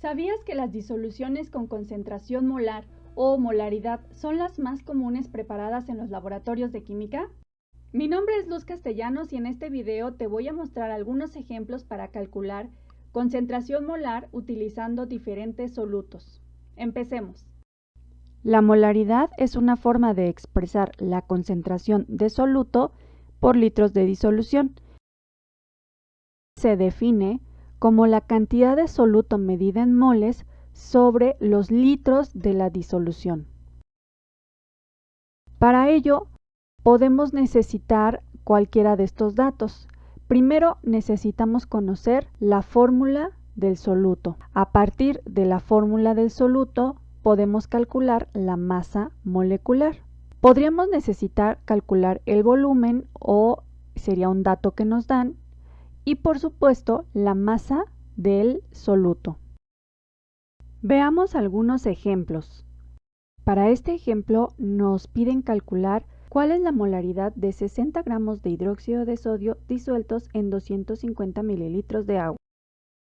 ¿Sabías que las disoluciones con concentración molar o molaridad son las más comunes preparadas en los laboratorios de química? Mi nombre es Luz Castellanos y en este video te voy a mostrar algunos ejemplos para calcular concentración molar utilizando diferentes solutos. Empecemos. La molaridad es una forma de expresar la concentración de soluto por litros de disolución. Se define como la cantidad de soluto medida en moles sobre los litros de la disolución. Para ello, podemos necesitar cualquiera de estos datos. Primero necesitamos conocer la fórmula del soluto. A partir de la fórmula del soluto, podemos calcular la masa molecular. Podríamos necesitar calcular el volumen o sería un dato que nos dan y por supuesto la masa del soluto. Veamos algunos ejemplos. Para este ejemplo nos piden calcular cuál es la molaridad de 60 gramos de hidróxido de sodio disueltos en 250 mililitros de agua.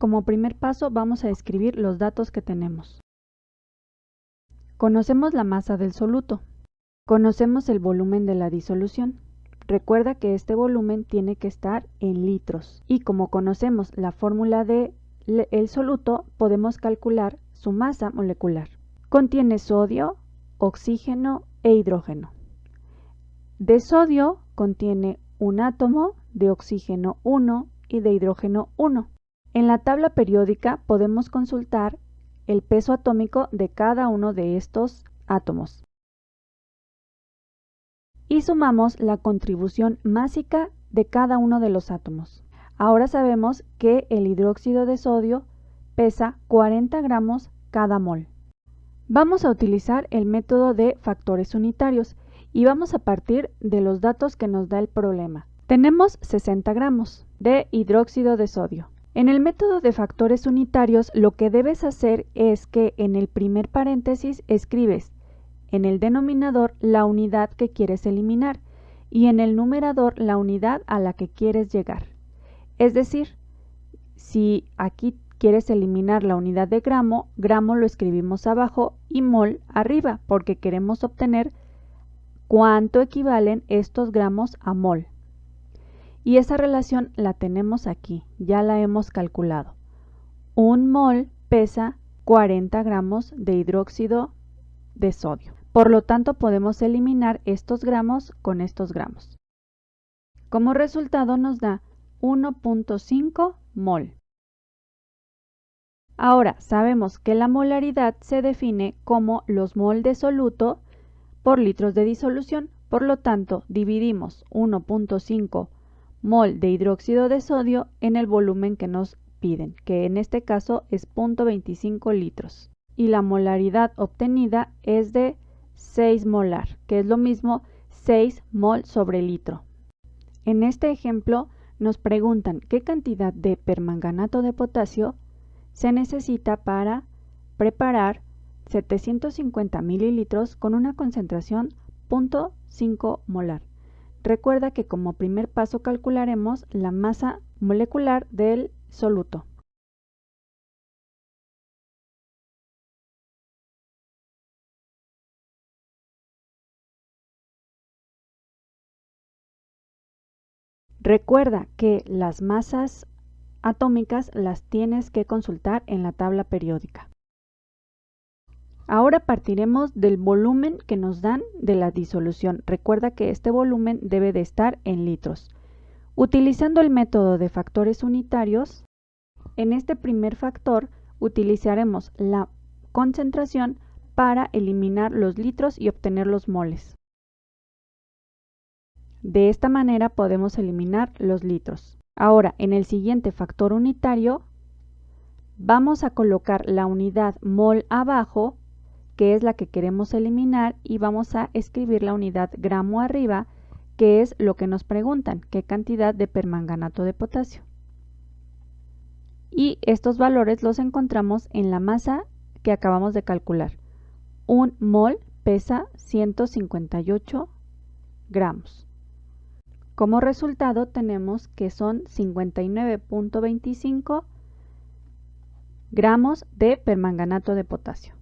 Como primer paso vamos a escribir los datos que tenemos. Conocemos la masa del soluto. Conocemos el volumen de la disolución. Recuerda que este volumen tiene que estar en litros. Y como conocemos la fórmula del soluto, podemos calcular su masa molecular. Contiene sodio, oxígeno e hidrógeno. De sodio contiene un átomo, de oxígeno 1 y de hidrógeno 1. En la tabla periódica podemos consultar el peso atómico de cada uno de estos átomos. Y sumamos la contribución másica de cada uno de los átomos. Ahora sabemos que el hidróxido de sodio pesa 40 gramos cada mol. Vamos a utilizar el método de factores unitarios y vamos a partir de los datos que nos da el problema. Tenemos 60 gramos de hidróxido de sodio. En el método de factores unitarios lo que debes hacer es que en el primer paréntesis escribes en el denominador la unidad que quieres eliminar y en el numerador la unidad a la que quieres llegar. Es decir, si aquí quieres eliminar la unidad de gramo, gramo lo escribimos abajo y mol arriba porque queremos obtener cuánto equivalen estos gramos a mol. Y esa relación la tenemos aquí, ya la hemos calculado. Un mol pesa 40 gramos de hidróxido de sodio. Por lo tanto, podemos eliminar estos gramos con estos gramos. Como resultado nos da 1.5 mol. Ahora, sabemos que la molaridad se define como los mol de soluto por litros de disolución. Por lo tanto, dividimos 1.5 mol de hidróxido de sodio en el volumen que nos piden, que en este caso es 0.25 litros. Y la molaridad obtenida es de 6 molar, que es lo mismo 6 mol sobre litro. En este ejemplo nos preguntan qué cantidad de permanganato de potasio se necesita para preparar 750 mililitros con una concentración 0.5 molar. Recuerda que como primer paso calcularemos la masa molecular del soluto. Recuerda que las masas atómicas las tienes que consultar en la tabla periódica. Ahora partiremos del volumen que nos dan de la disolución. Recuerda que este volumen debe de estar en litros. Utilizando el método de factores unitarios, en este primer factor utilizaremos la concentración para eliminar los litros y obtener los moles. De esta manera podemos eliminar los litros. Ahora, en el siguiente factor unitario, vamos a colocar la unidad mol abajo, que es la que queremos eliminar, y vamos a escribir la unidad gramo arriba, que es lo que nos preguntan, qué cantidad de permanganato de potasio. Y estos valores los encontramos en la masa que acabamos de calcular. Un mol pesa 158 gramos. Como resultado tenemos que son 59.25 gramos de permanganato de potasio.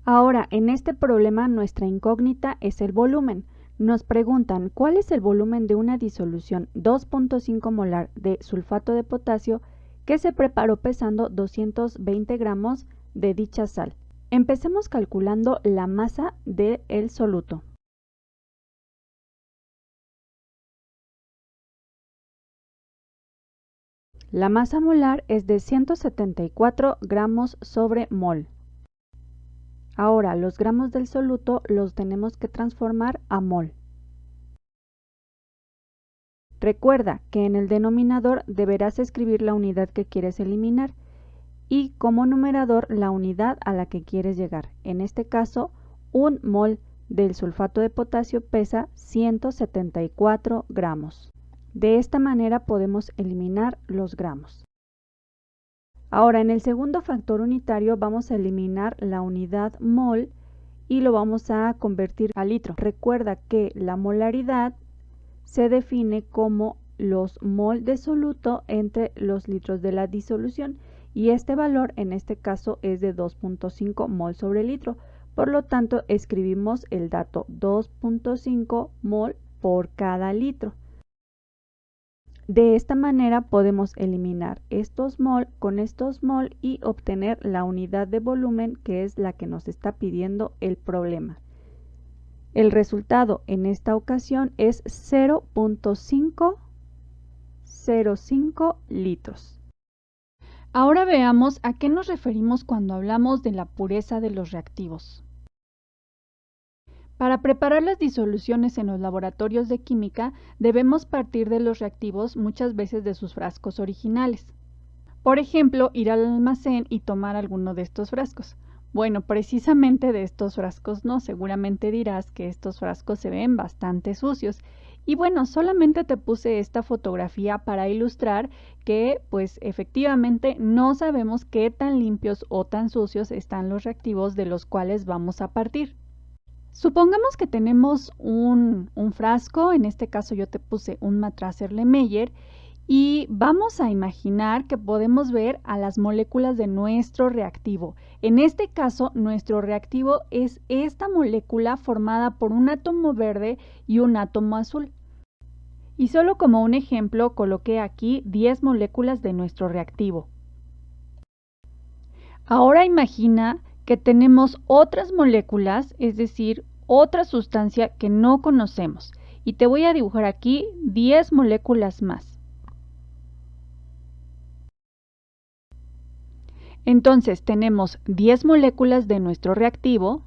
Ahora, en este problema nuestra incógnita es el volumen. Nos preguntan cuál es el volumen de una disolución 2.5 molar de sulfato de potasio que se preparó pesando 220 gramos de dicha sal. Empecemos calculando la masa del soluto. La masa molar es de 174 gramos sobre mol. Ahora, los gramos del soluto los tenemos que transformar a mol. Recuerda que en el denominador deberás escribir la unidad que quieres eliminar y como numerador la unidad a la que quieres llegar. En este caso, un mol del sulfato de potasio pesa 174 gramos. De esta manera podemos eliminar los gramos. Ahora, en el segundo factor unitario vamos a eliminar la unidad mol y lo vamos a convertir a litro. Recuerda que la molaridad se define como los mol de soluto entre los litros de la disolución y este valor en este caso es de 2.5 mol sobre litro. Por lo tanto, escribimos el dato 2.5 mol por cada litro. De esta manera podemos eliminar estos mol con estos mol y obtener la unidad de volumen que es la que nos está pidiendo el problema. El resultado en esta ocasión es 0.505 litros. Ahora veamos a qué nos referimos cuando hablamos de la pureza de los reactivos. Para preparar las disoluciones en los laboratorios de química, debemos partir de los reactivos muchas veces de sus frascos originales. Por ejemplo, ir al almacén y tomar alguno de estos frascos. Bueno, precisamente de estos frascos no, seguramente dirás que estos frascos se ven bastante sucios. Y bueno, solamente te puse esta fotografía para ilustrar que, pues efectivamente, no sabemos qué tan limpios o tan sucios están los reactivos de los cuales vamos a partir. Supongamos que tenemos un frasco, en este caso yo te puse un matraz Erlenmeyer, y vamos a imaginar que podemos ver a las moléculas de nuestro reactivo. En este caso, nuestro reactivo es esta molécula formada por un átomo verde y un átomo azul. Y solo como un ejemplo, coloqué aquí 10 moléculas de nuestro reactivo. Ahora imagina que tenemos otras moléculas, es decir, otra sustancia que no conocemos. Y te voy a dibujar aquí 10 moléculas más. Entonces tenemos 10 moléculas de nuestro reactivo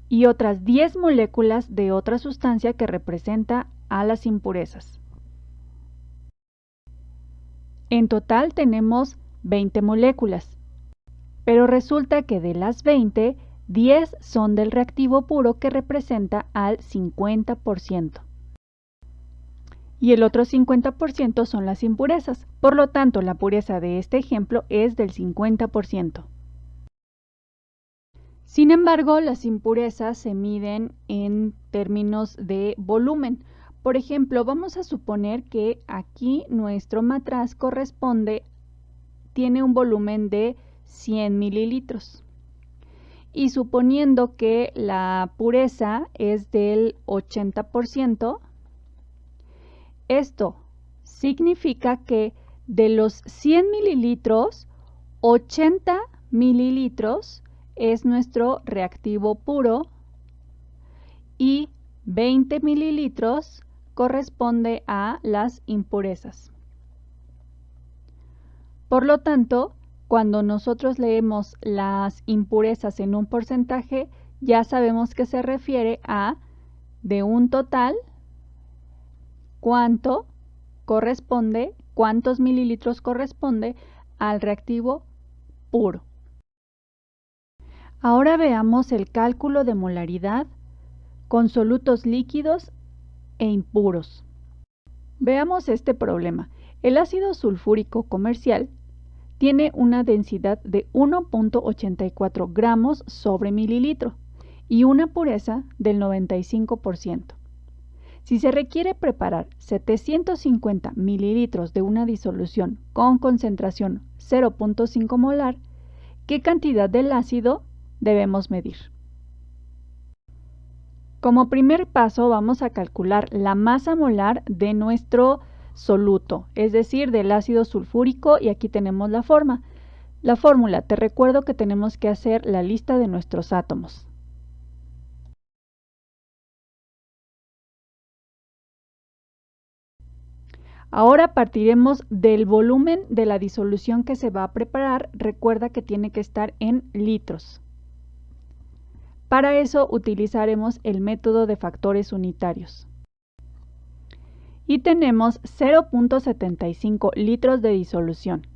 y otras 10 moléculas de otra sustancia que representa a las impurezas. En total tenemos 20 moléculas, pero resulta que de las 20, 10 son del reactivo puro que representa al 50%. Y el otro 50% son las impurezas. Por lo tanto, la pureza de este ejemplo es del 50%. Sin embargo, las impurezas se miden en términos de volumen. Por ejemplo, vamos a suponer que aquí nuestro matraz tiene un volumen de 100 mililitros. Y suponiendo que la pureza es del 80%, esto significa que de los 100 mililitros, 80 mililitros es nuestro reactivo puro y 20 mililitros corresponde a las impurezas. Por lo tanto, cuando nosotros leemos las impurezas en un porcentaje, ya sabemos que se refiere a de un total, cuántos mililitros corresponde al reactivo puro. Ahora veamos el cálculo de molaridad con solutos líquidos e impuros. Veamos este problema. El ácido sulfúrico comercial tiene una densidad de 1.84 gramos sobre mililitro y una pureza del 95%. Si se requiere preparar 750 mililitros de una disolución con concentración 0.5 molar, ¿qué cantidad del ácido debemos medir? Como primer paso vamos a calcular la masa molar de nuestro soluto, es decir, del ácido sulfúrico, y aquí tenemos la forma. La fórmula, te recuerdo que tenemos que hacer la lista de nuestros átomos. Ahora partiremos del volumen de la disolución que se va a preparar. Recuerda que tiene que estar en litros. Para eso utilizaremos el método de factores unitarios. Y tenemos 0.75 litros de disolución.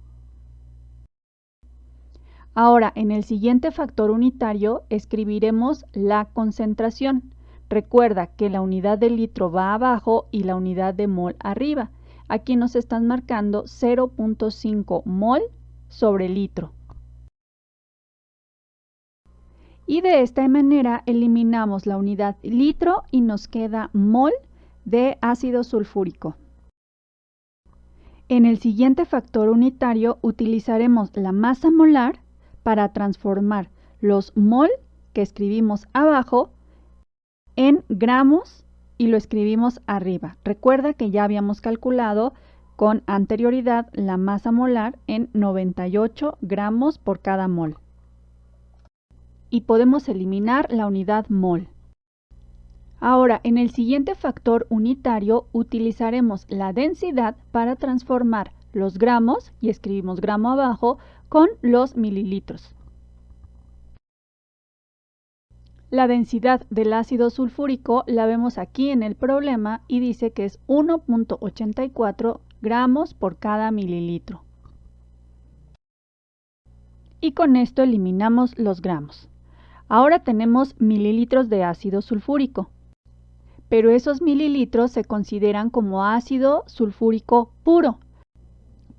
Ahora, en el siguiente factor unitario escribiremos la concentración. Recuerda que la unidad de litro va abajo y la unidad de mol arriba. Aquí nos están marcando 0.5 mol sobre litro. Y de esta manera eliminamos la unidad litro y nos queda mol de ácido sulfúrico. En el siguiente factor unitario utilizaremos la masa molar para transformar los mol que escribimos abajo en gramos y lo escribimos arriba. Recuerda que ya habíamos calculado con anterioridad la masa molar en 98 gramos por cada mol. Y podemos eliminar la unidad mol. Ahora, en el siguiente factor unitario utilizaremos la densidad para transformar los gramos, y escribimos gramo abajo, con los mililitros. La densidad del ácido sulfúrico la vemos aquí en el problema y dice que es 1.84 gramos por cada mililitro. Y con esto eliminamos los gramos. Ahora tenemos mililitros de ácido sulfúrico, pero esos mililitros se consideran como ácido sulfúrico puro,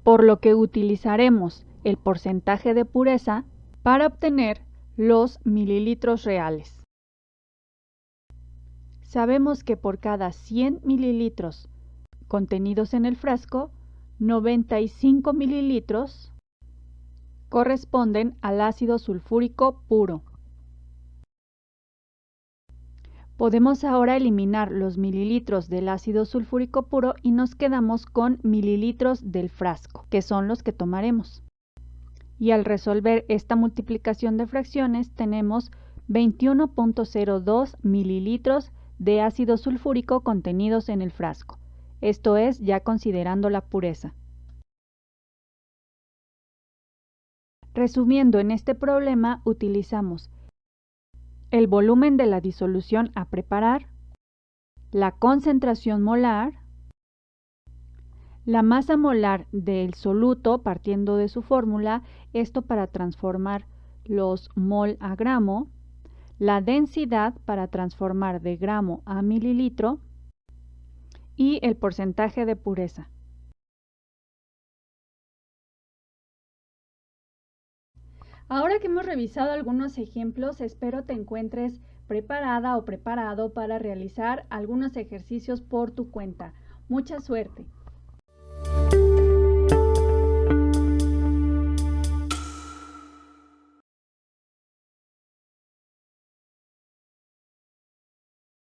por lo que utilizaremos el porcentaje de pureza para obtener los mililitros reales. Sabemos que por cada 100 mililitros contenidos en el frasco, 95 mililitros corresponden al ácido sulfúrico puro. Podemos ahora eliminar los mililitros del ácido sulfúrico puro y nos quedamos con mililitros del frasco, que son los que tomaremos. Y al resolver esta multiplicación de fracciones tenemos 21.02 mililitros de ácido sulfúrico contenidos en el frasco. Esto es ya considerando la pureza. Resumiendo, en este problema utilizamos el volumen de la disolución a preparar, la concentración molar, la masa molar del soluto partiendo de su fórmula, esto para transformar los mol a gramo, la densidad para transformar de gramo a mililitro y el porcentaje de pureza. Ahora que hemos revisado algunos ejemplos, espero te encuentres preparada o preparado para realizar algunos ejercicios por tu cuenta. Mucha suerte.